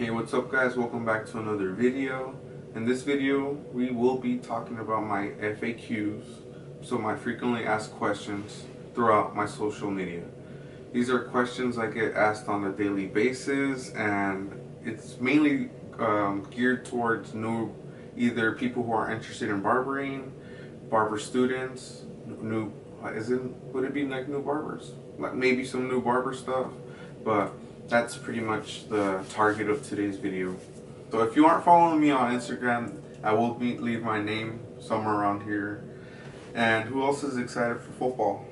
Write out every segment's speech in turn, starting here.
Hey, what's up guys? Welcome back to another video. In this video, we will be talking about my FAQs, so my frequently asked questions throughout my social media. These are questions I get asked on a daily basis, and it's mainly geared towards either people who are interested in barbering, barber students, would it be like new barbers? Like maybe some new barber stuff, but that's pretty much the target of today's video. So if you aren't following me on Instagram, I will leave my name somewhere around here. And who else is excited for football?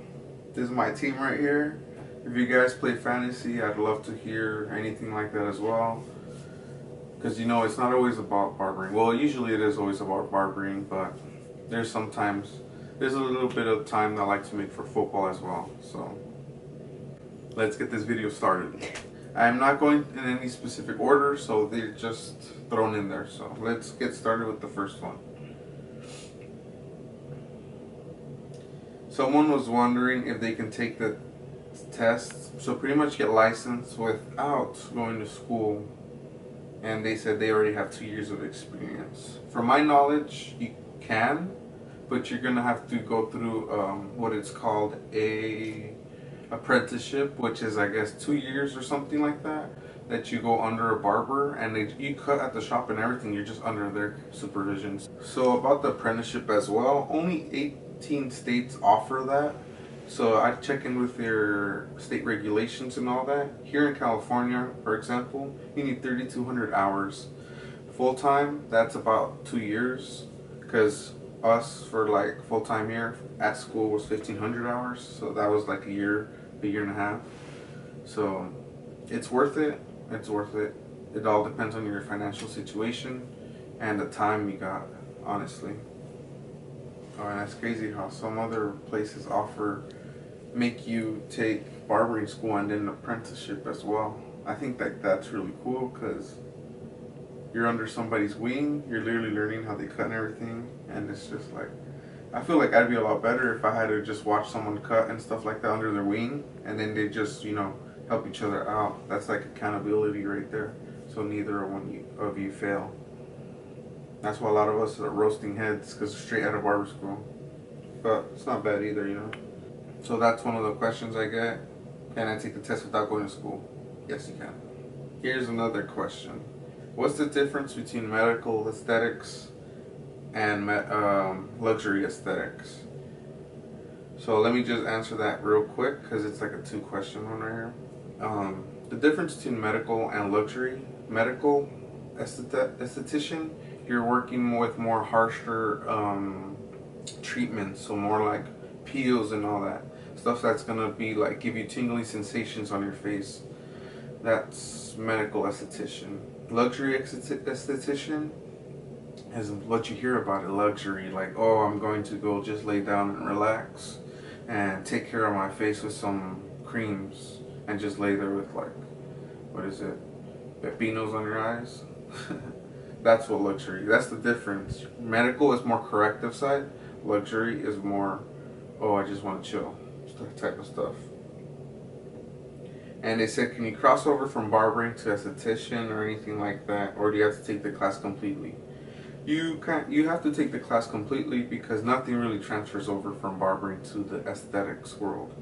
This is my team right here. If you guys play fantasy, I'd love to hear anything like that as well. Because you know, it's not always about barbering. Well, usually it is always about barbering, but there's a little bit of time that I like to make for football as well. So let's get this video started. I'm not going in any specific order, so they're just thrown in there. So let's get started with the first one. Someone was wondering if they can take the test, so pretty much get licensed without going to school, and they said they already have 2 years of experience. From my knowledge, you can, but you're gonna have to go through what it's called a apprenticeship, which is I guess 2 years or something like that you go under a barber, and you cut at the shop and everything. You're just under their supervision. So about the apprenticeship as well, only 18 states offer that, so I'd check in with your state regulations and all that. Here in California, for example, you need 3,200 hours full-time. That's about 2 years, because us for like full-time here at school was 1,500 hours, so that was like a year and a half. So it's worth it. It's worth it. It all depends on your financial situation and the time you got, honestly. Oh, and that's crazy how some other places make you take barbering school and then an apprenticeship as well. I think that's really cool, because you're under somebody's wing. You're literally learning how they cut and everything, and it's just like, I feel like I'd be a lot better if I had to just watch someone cut and stuff like that under their wing, and then they just, you know, help each other out. That's like accountability right there, so neither one of you fail. That's why a lot of us are roasting heads, because straight out of barber school. But it's not bad either, you know. So that's one of the questions I get. Can I take the test without going to school? Yes, you can. Here's another question. What's the difference between medical aesthetics and luxury aesthetics? So let me just answer that real quick, because it's like a 2-question one right here. The difference between medical and luxury: medical esthetician, you're working with more harsher treatments, so more like peels and all that stuff that's gonna be like give you tingly sensations on your face. That's medical esthetician. Luxury esthetician is what you hear about it, luxury, like, oh, I'm going to go just lay down and relax and take care of my face with some creams and just lay there with, like, what is it, pepinos on your eyes. That's what luxury, that's the difference. Medical is more corrective side, luxury is more, oh, I just want to chill type of stuff. And they said, can you cross over from barbering to esthetician or anything like that, or do you have to take the class completely? You have to take the class completely, because nothing really transfers over from barbering to the aesthetics world.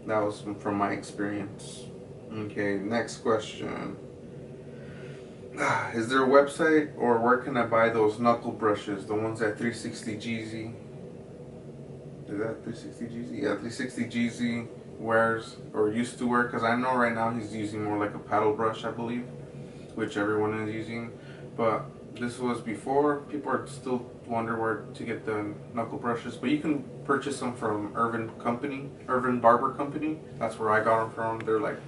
That was from my experience. Okay, next question. Is there a website, or where can I buy those knuckle brushes, the ones at 360 GZ? Is that 360 GZ? Yeah, 360 GZ wears, or used to wear, because I know right now he's using more like a paddle brush, I believe, which everyone is using. But this was before. People are still wonder where to get the knuckle brushes, but you can purchase them from Urban Barber Company. That's where I got them from. They're like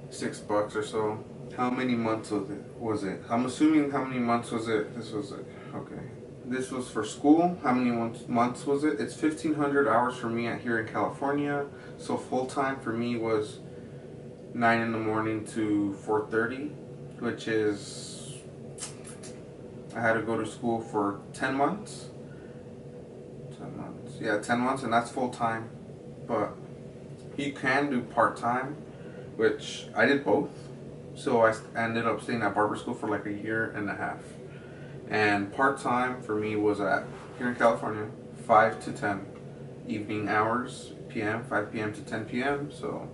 $6 or so. How many months was it? I'm assuming how many months was it? This was it. Okay. This was for school. How many months was it? It's 1,500 hours for me here in California. So full time for me was 9 in the morning to 4:30, which is, I had to go to school for 10 months. 10 months. Yeah, 10 months, and that's full time. But you can do part time, which I did both. So I ended up staying at barber school for like a year and a half. And part-time for me was at, here in California, 5 to 10 evening hours, p.m., 5 p.m. to 10 p.m. So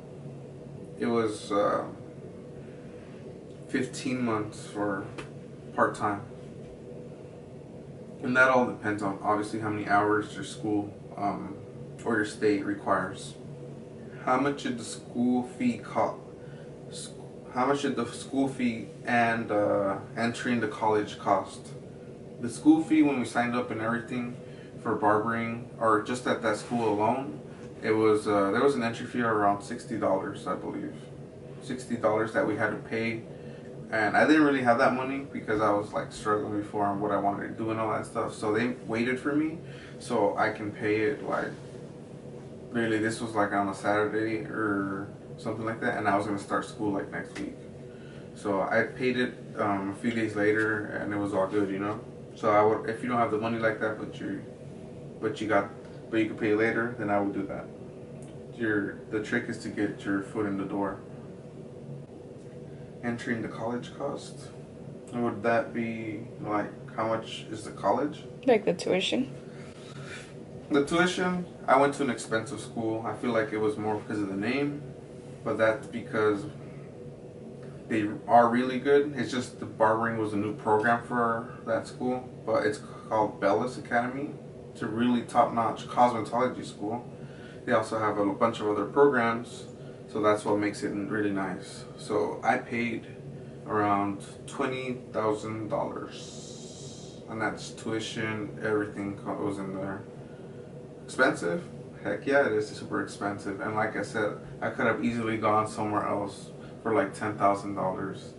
it was 15 months for part-time. And that all depends on obviously how many hours your school or your state requires. How much did the school fee cost? How much did the school fee and entering the college cost? The school fee when we signed up and everything for barbering, or just at that school alone, it was there was an entry fee of around $60, I believe. $60 that we had to pay, and I didn't really have that money because I was like struggling before on what I wanted to do and all that stuff. So they waited for me so I can pay it. Like really, this was like on a Saturday or something like that, and I was gonna start school like next week. So I paid it a few days later, and it was all good, you know. So I would, if you don't have the money like that, but you can pay later, then I would do that. The trick is to get your foot in the door. Entering the college cost, would that be like how much is the college? Like the tuition. The tuition, I went to an expensive school. I feel like it was more because of the name, but that's because they are really good. It's just the barbering was a new program for that school, but it's called Bellis Academy. It's a really top-notch cosmetology school. They also have a bunch of other programs, so that's what makes it really nice. So I paid around $20,000, and that's tuition, everything was in there. Expensive? Heck yeah, it is super expensive. And like I said, I could have easily gone somewhere else for like $10,000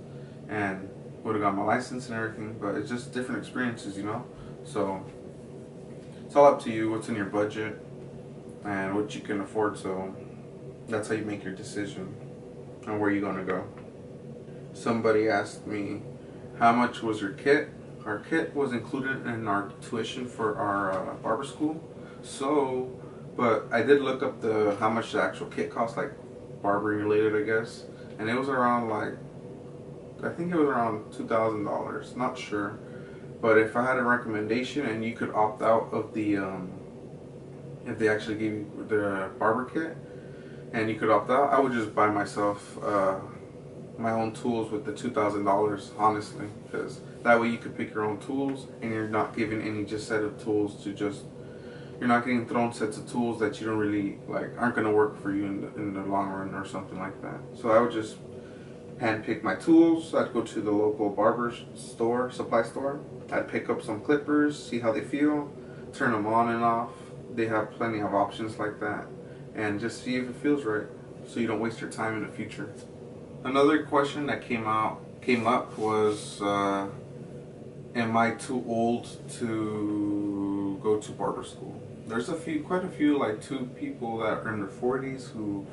and would have got my license and everything, but it's just different experiences, you know. So it's all up to you what's in your budget and what you can afford. So that's how you make your decision on where you're gonna go. Somebody asked me, how much was your kit? Our kit was included in our tuition for our barber school. So, but I did look up how much the actual kit cost, like barbering related, I guess. And it was around like, I think it was around $2,000, not sure. But if I had a recommendation and you could opt out of the, if they actually gave you the barber kit and you could opt out, I would just buy myself my own tools with the $2,000, honestly. Because that way you could pick your own tools and you're not given any just set of tools to just, you're not getting thrown sets of tools that you don't really like, aren't going to work for you in the long run or something like that. So I would just hand pick my tools. I'd go to the local barber store, supply store. I'd pick up some clippers, see how they feel, turn them on and off. They have plenty of options like that, and just see if it feels right, so you don't waste your time in the future. Another question that came up was, am I too old to go to barber school? There's quite a few, like 2 people that are in their 40s who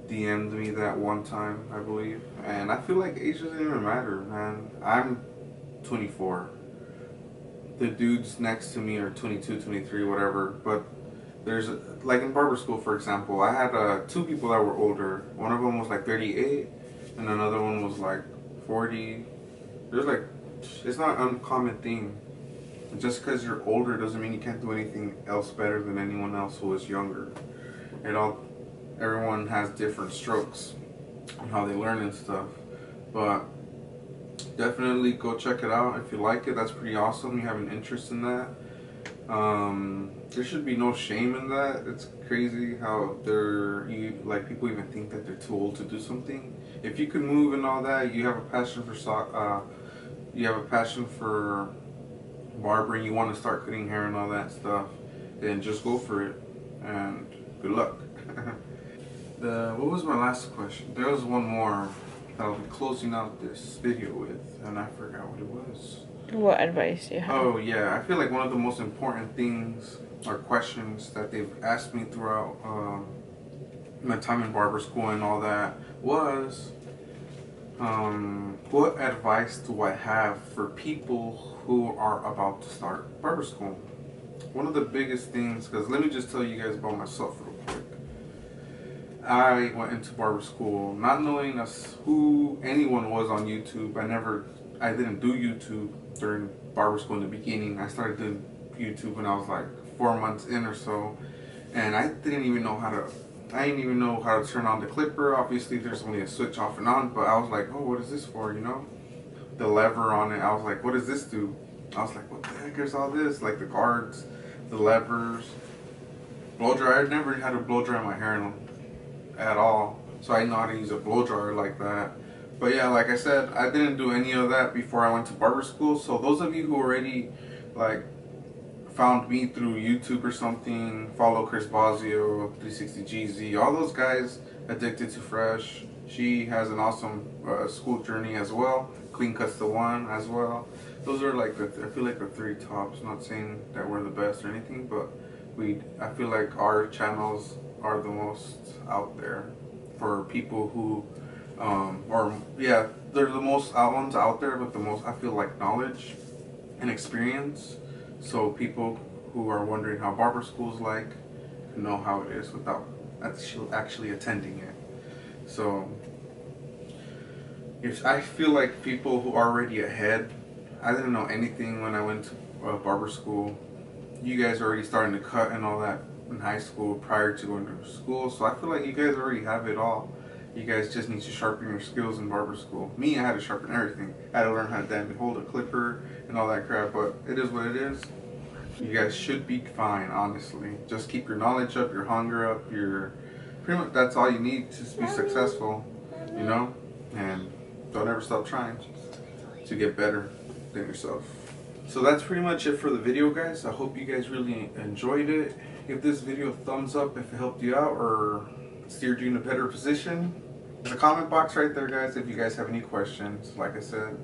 DM'd me that one time, I believe. And I feel like age doesn't even matter, man. I'm 24. The dudes next to me are 22, 23, whatever. But there's, like in barber school, for example, I had 2 people that were older. One of them was like 38, and another one was like 40. There's like, it's not an uncommon thing. Just because you're older doesn't mean you can't do anything else better than anyone else who is younger. Everyone has different strokes on how they learn and stuff. But definitely go check it out if you like it. That's pretty awesome. You have an interest in that. There should be no shame in that. It's crazy how people even think that they're too old to do something. If you can move and all that, you have a passion for barbering, you want to start cutting hair and all that stuff, then just go for it and good luck. What was my last question? There was one more that I'll be closing out this video with, and I forgot what it was. What advice do you have? Oh yeah, I feel like one of the most important things or questions that they've asked me throughout my time in barber school and all that was, what advice do I have for people who are about to start barber school? One of the biggest things, because let me just tell you guys about myself real quick. I went into barber school not knowing who anyone was on YouTube. I didn't do YouTube during barber school in the beginning. I started doing YouTube when I was like 4 months in or so, and I didn't even know how to turn on the clipper. Obviously, there's only a switch off and on, but I was like, oh, what is this for? You know, the lever on it. I was like, what does this do? I was like, what the heck is all this? Like the guards, the levers, blow dryer. I never had to blow dry my hair at all, so I didn't know how to use a blow dryer like that. But yeah, like I said, I didn't do any of that before I went to barber school. So those of you who already like found me through YouTube or something, follow Chris Bosio, 360GZ, all those guys, Addicted to Fresh. She has an awesome school journey as well. Clean Cuts the One as well. Those are like I feel like the three tops. Not saying that we're the best or anything, but I feel like our channels are the most out there for people who, they're the most ones out there with the most, I feel like, knowledge and experience. So people who are wondering how barber school's like know how it is without actually attending it. So I feel like people who are already ahead, I didn't know anything when I went to barber school. You guys are already starting to cut and all that in high school prior to going to school. So I feel like you guys already have it all. You guys just need to sharpen your skills in barber school. Me, I had to sharpen everything. I had to learn how to damn hold a clipper and all that crap, but it is what it is. You guys should be fine, honestly. Just keep your knowledge up, your hunger up, pretty much that's all you need to be successful, you know? And don't ever stop trying to get better than yourself. So that's pretty much it for the video, guys. I hope you guys really enjoyed it. Give this video a thumbs up if it helped you out or steered you in a better position. There's a comment box right there, guys, if you guys have any questions. Like I said,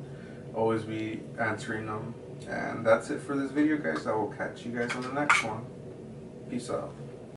always be answering them. And that's it for this video, guys. I will catch you guys on the next one. Peace out.